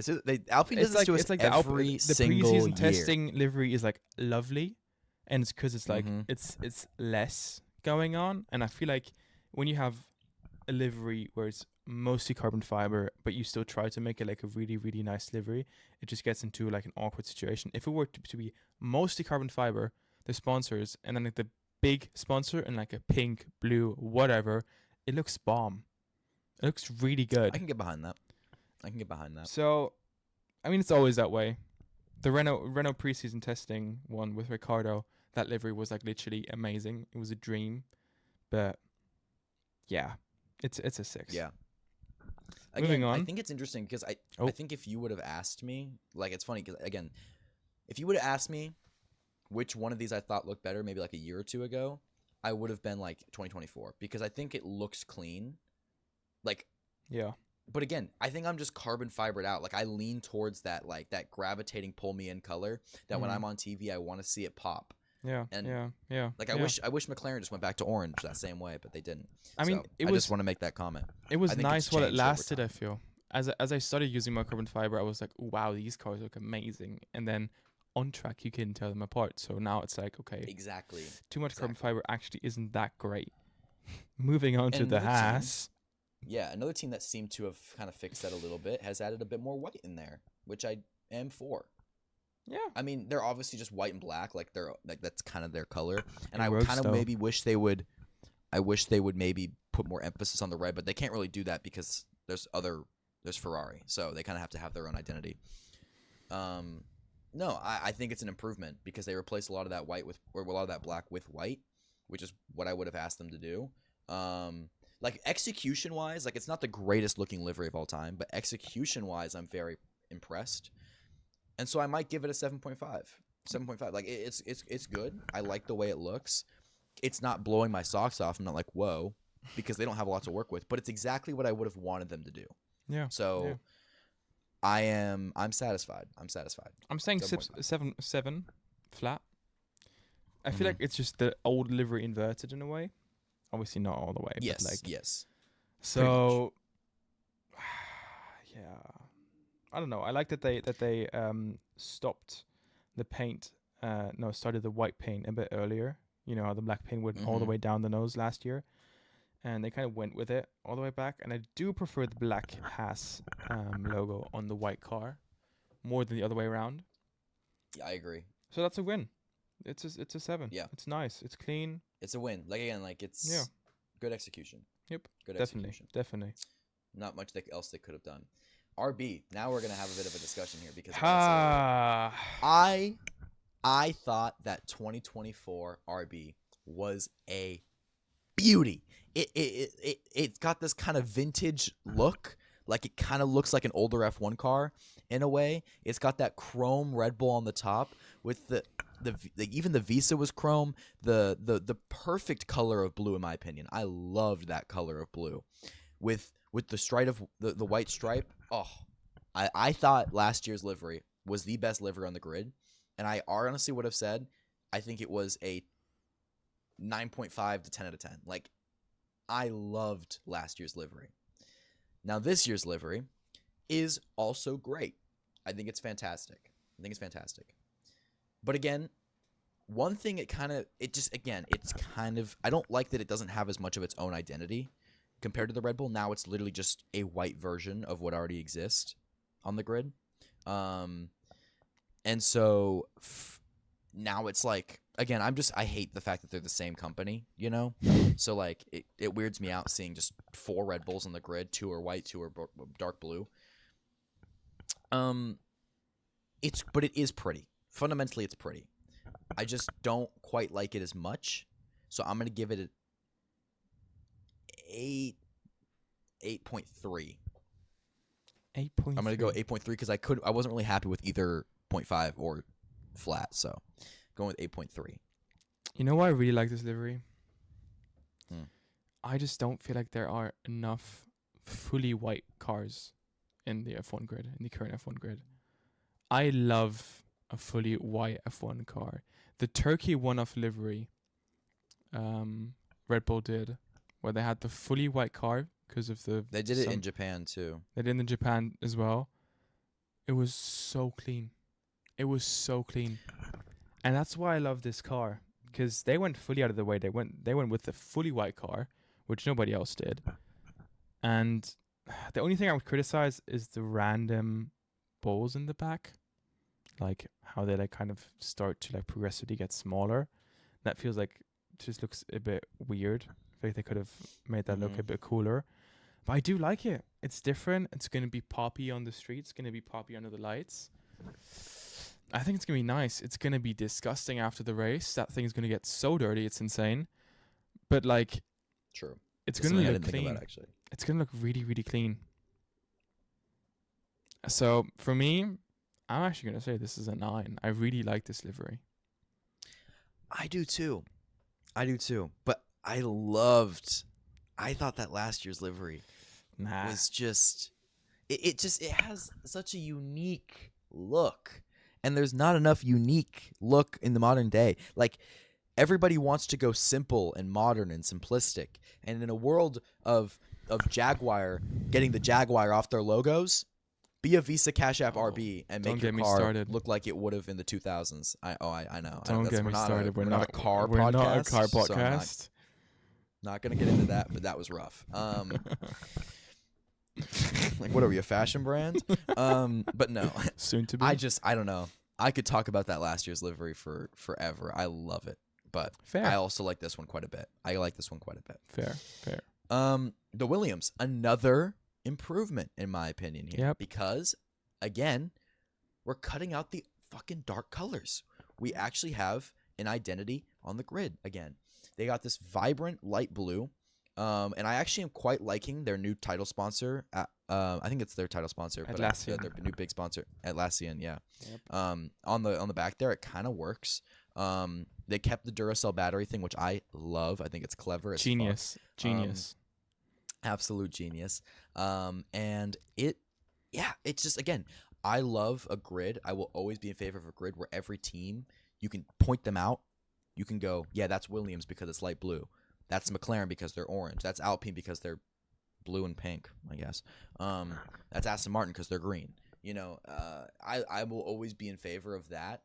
Alpine does this to us like every single preseason year. testing livery is like lovely, and it's because it's like it's less going on, and I feel like when you have a livery where it's mostly carbon fiber, but you still try to make it like a really, really nice livery, it just gets into like an awkward situation. If it were to be mostly carbon fiber, the sponsors, and then like the big sponsor and like a pink, blue, whatever, it looks bomb. It looks really good. I can get behind that. So, I mean, it's always that way. The Renault preseason testing one with Ricardo, that livery was like literally amazing. It was a dream, but yeah, it's a 6. Yeah. Moving Again, on. I think it's interesting because I think if you would have asked me, like it's funny because again, if you would have asked me which one of these I thought looked better, maybe like a year or two ago, I would have been like 2024 because I think it looks clean. Like, yeah. But again, I think I'm just carbon fibered out. Like I lean towards that, like that gravitating pull me in color that when I'm on TV, I want to see it pop. Yeah. And yeah. Like I wish McLaren just went back to orange that same way, but they didn't. I mean, I just want to make that comment. It was nice while it lasted, I feel. As I started using my carbon fiber, I was like, wow, these cars look amazing. And then on track, you can tell them apart. So now it's like, okay. Exactly. Too much carbon fiber actually isn't that great. Moving on to the Haas. Yeah, another team that seemed to have kind of fixed that a little bit has added a bit more white in there, which I am for. Yeah. I mean, they're obviously just white and black, like they're like that's kind of their color. And I kind of maybe wish they would maybe put more emphasis on the red, but they can't really do that because there's Ferrari. So they kind of have to have their own identity. No, I think it's an improvement because they replaced a lot of that white or a lot of that black with white, which is what I would have asked them to do. Like execution-wise, like it's not the greatest looking livery of all time, but execution-wise, I'm very impressed. And so I might give it a 7.5. 7.5. Like it's good. I like the way it looks. It's not blowing my socks off. I'm not like, whoa, because they don't have a lot to work with. But it's exactly what I would have wanted them to do. Yeah. So I'm satisfied. I'm satisfied. I'm saying 7.5. seven flat. I feel like it's just the old livery inverted in a way. Obviously not all the way. Yes. But like, yes. so yeah, I don't know. I like that they stopped the paint. Started the white paint a bit earlier. You know how the black paint went all the way down the nose last year, and they kind of went with it all the way back. And I do prefer the black Haas logo on the white car more than the other way around. Yeah, I agree. So that's a win. It's a 7. Yeah. It's nice. It's clean. It's a win. Like again, like it's good execution. Yep. Good Definitely. execution. Definitely. Not much else they could have done. RB. Now we're gonna have a bit of a discussion here because I thought that 2024 RB was a beauty. It's got this kind of vintage look. Like it kind of looks like an older F1 car in a way. It's got that chrome Red Bull on the top with the even the Visa was chrome. The perfect color of blue in my opinion. I loved that color of blue with the stripe of the white stripe. Oh, I thought last year's livery was the best livery on the grid, and I honestly would have said I think it was a 9.5 to 10 out of 10. Like I loved last year's livery. Now this year's livery is also great. I think it's fantastic. But again, one thing it's kind of I don't like that it doesn't have as much of its own identity compared to the Red Bull. Now it's literally just a white version of what already exists on the grid. And so now it's like, again, I hate the fact that they're the same company, you know? So like it weirds me out seeing just 4 Red Bulls on the grid, 2 are white, 2 are dark blue. But it is pretty. Fundamentally, it's pretty. I just don't quite like it as much. So I'm going to give it an 8.3. 8.3. I'm going to go 8.3 because I wasn't really happy with either 0.5 or flat. So going with 8.3. You know why I really like this livery? I just don't feel like there are enough fully white cars in the F1 grid, in the current F1 grid. I love a fully white F1 car. The Turkey one-off livery Red Bull did, where they had the fully white car because of the... They did it in Japan, too. They did it in Japan as well. It was so clean. And that's why I love this car, because they went fully out of the way. They went with the fully white car, which nobody else did. And the only thing I would criticize is the random balls in the back, like how they like kind of start to like progressively get smaller. That feels like just looks a bit weird. I feel like they could have made that look a bit cooler. But I do like it. It's different. It's going to be poppy on the streets. It's going to be poppy under the lights. I think it's going to be nice. It's going to be disgusting after the race. That thing is going to get so dirty. It's insane. But like, true. It's going to look clean. About, actually. It's going to look really, really clean. So for me, I'm actually going to say this is a 9. I really like this livery. I do too. But I thought that last year's livery was just, it has such a unique look. And there's not enough unique look in the modern day. Like, everybody wants to go simple and modern and simplistic. And in a world of Jaguar getting the Jaguar off their logos, be a Visa Cash App RB and make your car look like it would have in the 2000s. I know. Don't get me started. We're not a car podcast. We're not a car podcast. So not going to get into that, but that was rough. Like, what are we, a fashion brand? But no. Soon to be. I don't know. I could talk about that last year's livery for forever. I love it. But fair. I also like this one quite a bit. Fair. The Williams, another improvement in my opinion here. Yep. Because, again, we're cutting out the fucking dark colors. We actually have an identity on the grid again. They got this vibrant light blue And I actually am quite liking their new title sponsor. I think it's their title sponsor, but Atlassian. their new big sponsor, Atlassian. Yeah. Yep. On the back there, it kind of works. They kept the Duracell battery thing, which I love. I think it's clever as fuck. Genius. Absolute genius. And it's just, again, I love a grid. I will always be in favor of a grid where every team, you can point them out. You can go, yeah, that's Williams because it's light blue. That's McLaren because they're orange. That's Alpine because they're blue and pink, I guess. That's Aston Martin because they're green. You know, I will always be in favor of that.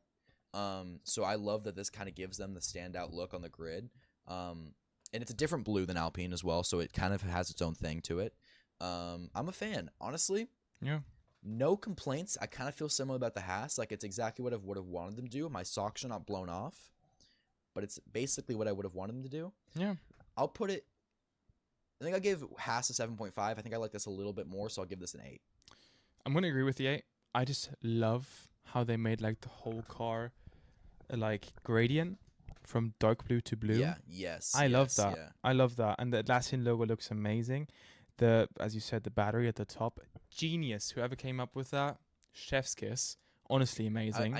So I love that this kind of gives them the standout look on the grid. And it's a different blue than Alpine as well, so it kind of has its own thing to it. I'm a fan, honestly. Yeah. No complaints. I kind of feel similar about the Haas. Like, it's exactly what I would have wanted them to do. My socks are not blown off, but it's basically what I would have wanted them to do. Yeah. I'll put it. I think I gave Haas a 7.5. I think I like this a little bit more, so I'll give this an 8. I'm gonna agree with the 8. I just love how they made like the whole car like gradient from dark blue to blue. Yeah. Yes. I love that. Yeah. I love that. And the Atlassian logo looks amazing. As you said, the battery at the top, genius. Whoever came up with that, chef's kiss. Honestly, amazing.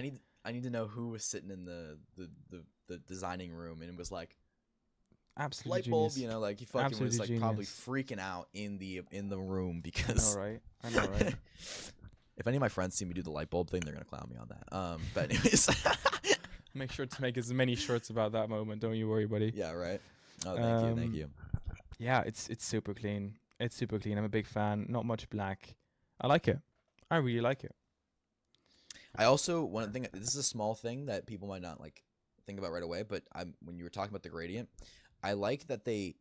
I need to know who was sitting in the designing room and it was like, absolutely light bulb, genius. you know, like he fucking Absolutely was like probably genius. freaking out in the room I because know, right? I know, right? if any of my friends see me do the light bulb thing, they're gonna clown me on that. But anyways, Make sure to make as many shorts about that moment. Don't you worry, buddy. yeah, right. Oh, thank you. Yeah, it's super clean. It's super clean. I'm a big fan. Not much black. I like it. I really like it. I also one thing. This is a small thing that people might not like think about right away, but when you were talking about the gradient, I like that they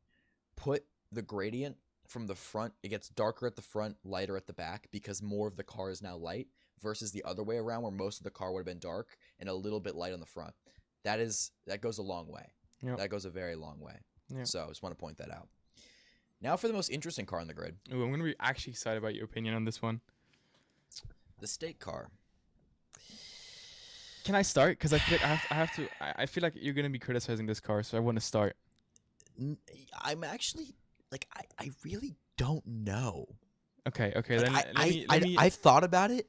put the gradient from the front. It gets darker at the front, lighter at the back because more of the car is now light versus the other way around where most of the car would have been dark and a little bit light on the front. That goes a long way. Yep. That goes a very long way. Yep. So I just want to point that out. Now for the most interesting car on the grid, Ooh, I'm gonna be actually excited about your opinion on this one. the state car. Can I start? Because I feel like I have to. I feel like you're gonna be criticizing this car, so I want to start. I'm actually like I really don't know. Okay. Like, I've thought about it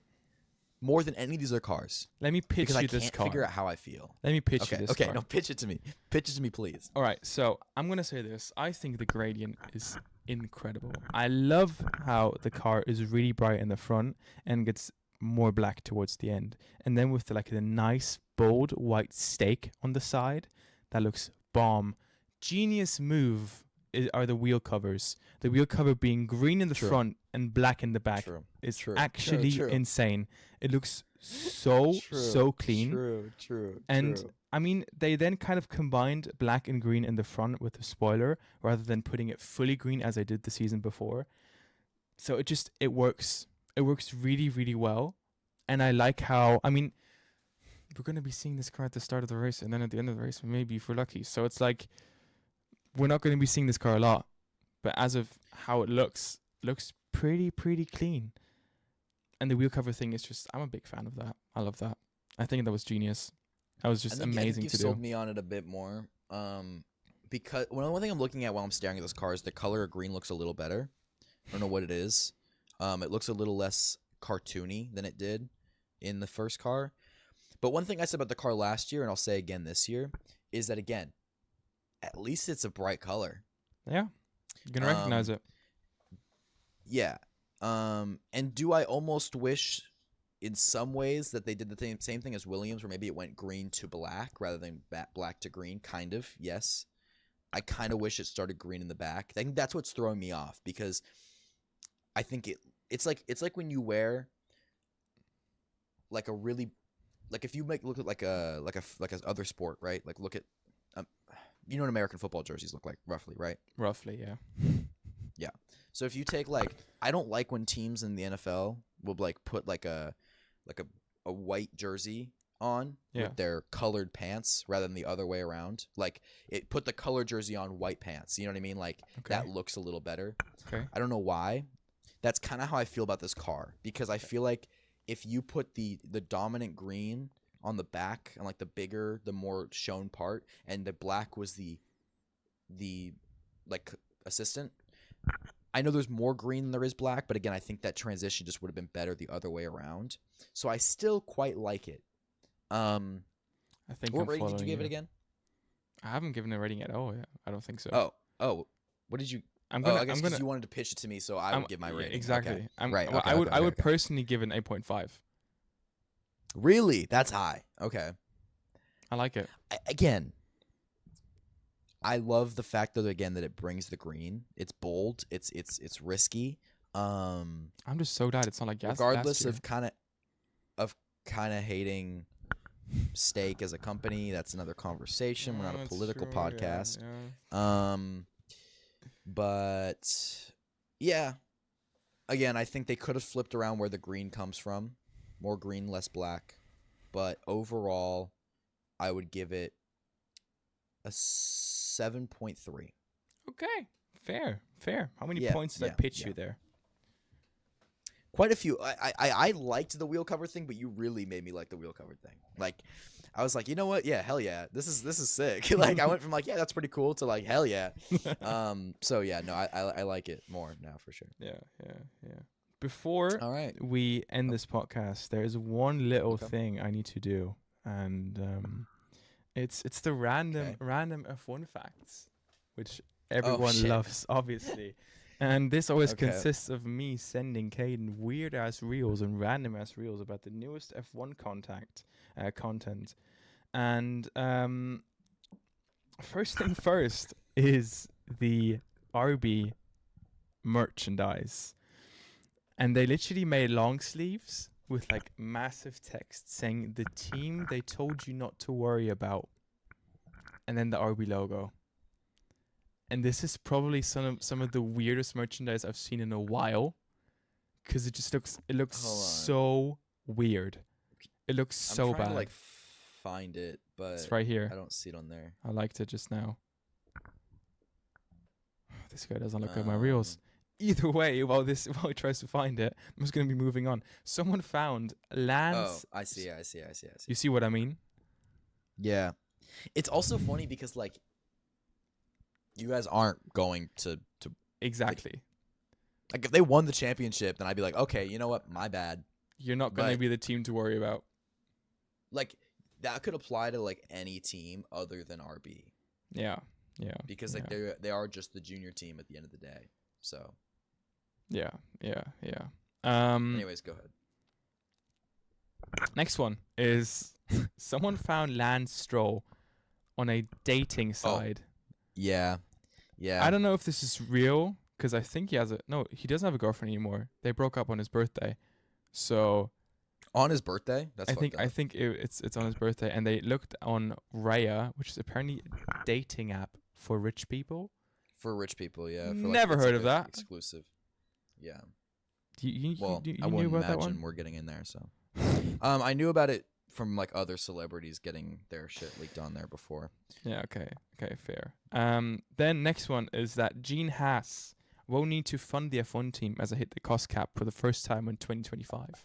more than any of these other cars let me pitch because you I this can't car. figure out how I feel. Let me pitch you Okay, this okay, car. no, pitch it to me. Pitch it to me, please. All right, so I'm gonna say this. I think the gradient is incredible. I love how the car is really bright in the front and gets more black towards the end, and then with the nice bold white stake on the side, that looks bomb. Genius move are the wheel covers. The wheel cover being green in the True. front and black in the back. True. It's True. actually True. insane. It looks so clean. True. And I mean, they then kind of combined black and green in the front with the spoiler rather than putting it fully green as I did the season before. So it works. It works really, really well. And I like how, I mean, we're going to be seeing this car at the start of the race and then at the end of the race, maybe if we're lucky. So it's like, we're not going to be seeing this car a lot. But as of how it looks pretty clean. And the wheel cover thing is just, I'm a big fan of that. I love that. I think that was genius. That was just amazing you've to do. sold me on it a bit more. Because one thing I'm looking at while I'm staring at this car is the color of green looks a little better. I don't know what it is. It looks a little less cartoony than it did in the first car. But one thing I said about the car last year, and I'll say again this year, is that, again, at least it's a bright color. Yeah. You can recognize it. Yeah. And do I almost wish in some ways that they did the same thing as Williams, where maybe it went green to black rather than black to green? Kind of, yes. I kind of wish it started green in the back. I think that's what's throwing me off, because I think it's like when you wear like a really, like if you look at like a other sport, right? Like look at you know what American football jerseys look like roughly, right? Roughly, yeah. Yeah. So if you take I don't like when teams in the NFL will put a white jersey on with their colored pants rather than the other way around. Like it put the colored jersey on white pants. You know what I mean? Like that looks a little better. Okay. I don't know why. That's kind of how I feel about this car, because I feel like if you put the dominant green on the back and like the bigger, the more shown part, and the black was the like assistant. I know there's more green than there is black, but again, I think that transition just would have been better the other way around. So I still quite like it. I think What I'm rating did you following give it again? I haven't given a rating at all yet. I don't think so. Oh, what did you? I guess 'cause you wanted to pitch it to me, so I would give my rating. Exactly. Okay. Right. Okay, I would personally give it an 8.5. Really? That's high. Okay. I like it. Again, I love the fact that that it brings the green. It's bold. It's risky. I'm just so glad it's not like Regardless last year. of kind of hating Steak as a company, that's another conversation. We're not a political podcast. Yeah. But yeah, again, I think they could have flipped around where the green comes from. More green, less black. But overall, I would give it a 7.3. Okay. Fair. How many points did I pitch you there? Quite a few. I liked the wheel cover thing, but you really made me like the wheel cover thing. Like, I was like, you know what? Yeah, hell yeah. This is sick. Like, I went from like, yeah, that's pretty cool to like, hell yeah. So yeah, no, I like it more now for sure. Yeah. Before All right. we end this podcast, there's one little thing I need to do, and it's the random F1 facts, which everyone loves, obviously. And this always consists of me sending Caden weird-ass reels and random-ass reels about the newest F1 content. And first thing first is the RB merchandise. And they literally made long sleeves with like massive text saying the team they told you not to worry about. And then the RB logo. And this is probably some of the weirdest merchandise I've seen in a while, because it looks so weird. It looks so bad. I'm trying to like find it, but it's right here. I don't see it on there. I liked it just now. This guy doesn't look at my reels. Either way, while he tries to find it, I'm just gonna be moving on. Someone found Lance. Oh, I see. You see what I mean? Yeah, it's also funny because like, you guys aren't going to exactly. Like if they won the championship, then I'd be like, okay, you know what, my bad. You're not going to be the team to worry about. Like that could apply to like any team other than RB. Yeah. Because like they are just the junior team at the end of the day. So. Yeah. Anyways, go ahead. Next one is someone found Lance Stroll on a dating side. Yeah. I don't know if this is real, because I think he doesn't have a girlfriend anymore. They broke up on his birthday. So on his birthday? I think it's on his birthday, and they looked on Raya, which is apparently a dating app for rich people. For rich people, yeah. Never heard of that. Exclusive. Yeah. You I knew wouldn't about that one? imagine we're getting in there, so. I knew about it from like other celebrities getting their shit leaked on there before. Yeah, okay, fair. Then next one is that Gene Haas won't need to fund the F1 team as I hit the cost cap for the first time in 2025.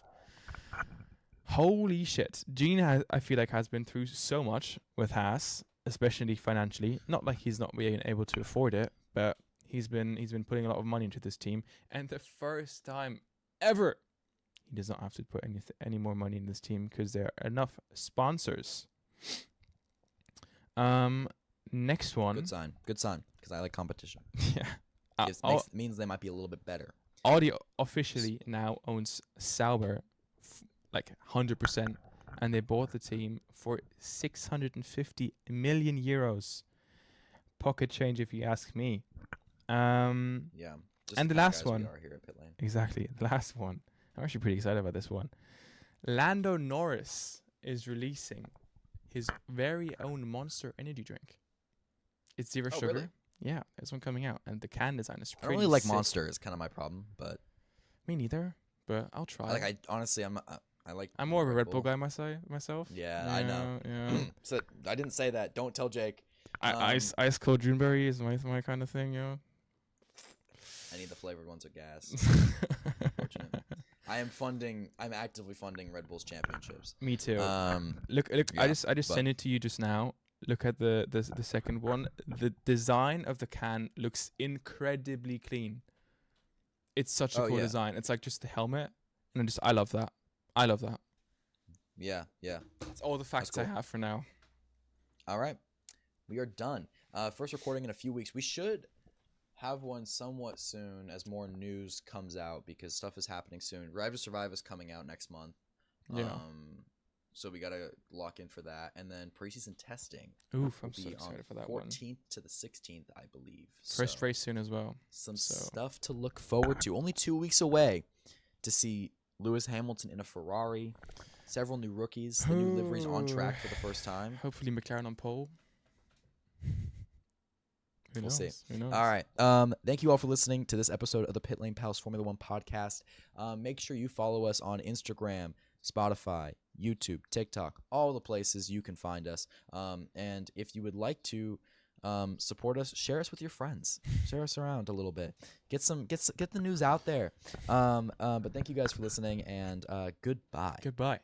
Holy shit. Gene, I feel like, has been through so much with Haas, especially financially. Not like he's not being able to afford it, but he's been putting a lot of money into this team. And the first time ever, he does not have to put any more money in this team because there are enough sponsors. Next one. Good sign, because I like competition. Yeah. Means they might be a little bit better. Audi officially now owns Sauber, like 100%, and they bought the team for 650 million euros. Pocket change, if you ask me. Yeah. And the last one. We are here at Pitlane. Exactly, the last one. I'm actually pretty excited about this one. Lando Norris is releasing his very own Monster energy drink. It's zero sugar. Really? Yeah, there's one coming out, and the can design is pretty I don't really like sick. Monster. Is kind of my problem, but Me neither, but I'll try. I honestly, I'm more of a Red Bull guy myself. Yeah, I know. Yeah. So I didn't say that. Don't tell Jake. Ice cold Juneberry is my kind of thing, I need the flavored ones of gas. Unfortunate. I'm actively funding Red Bull's championships. Me too. Yeah, Look, I just sent it to you just now. look at the second one. The design of the can looks incredibly clean. It's such a Oh cool yeah, design. It's like just the helmet, and I love that. I love that. yeah, yeah. That's all the facts I cool. have for now. All right, we are done. First recording in a few weeks. We should have one somewhat soon as more news comes out because stuff is happening soon. Drive to Survive is coming out next month. Yeah. So we gotta lock in for that, and then preseason testing Oof, will I'm so be on excited for that 14th one. to the 16th, I believe. First So race soon as well. some so- stuff to look forward to. Only 2 weeks away to see Lewis Hamilton in a Ferrari. Several new rookies. The new livery's on track for the first time. Hopefully McLaren on pole. Who We'll knows? see. Who knows? All right. Thank you all for listening to this episode of the Pitlane Pals Formula One podcast. Make sure you follow us on Instagram, Spotify, YouTube, TikTok, all the places you can find us. And if you would like to support us, share us with your friends. Share us around a little bit. Get the news out there. But thank you guys for listening, and goodbye. Goodbye.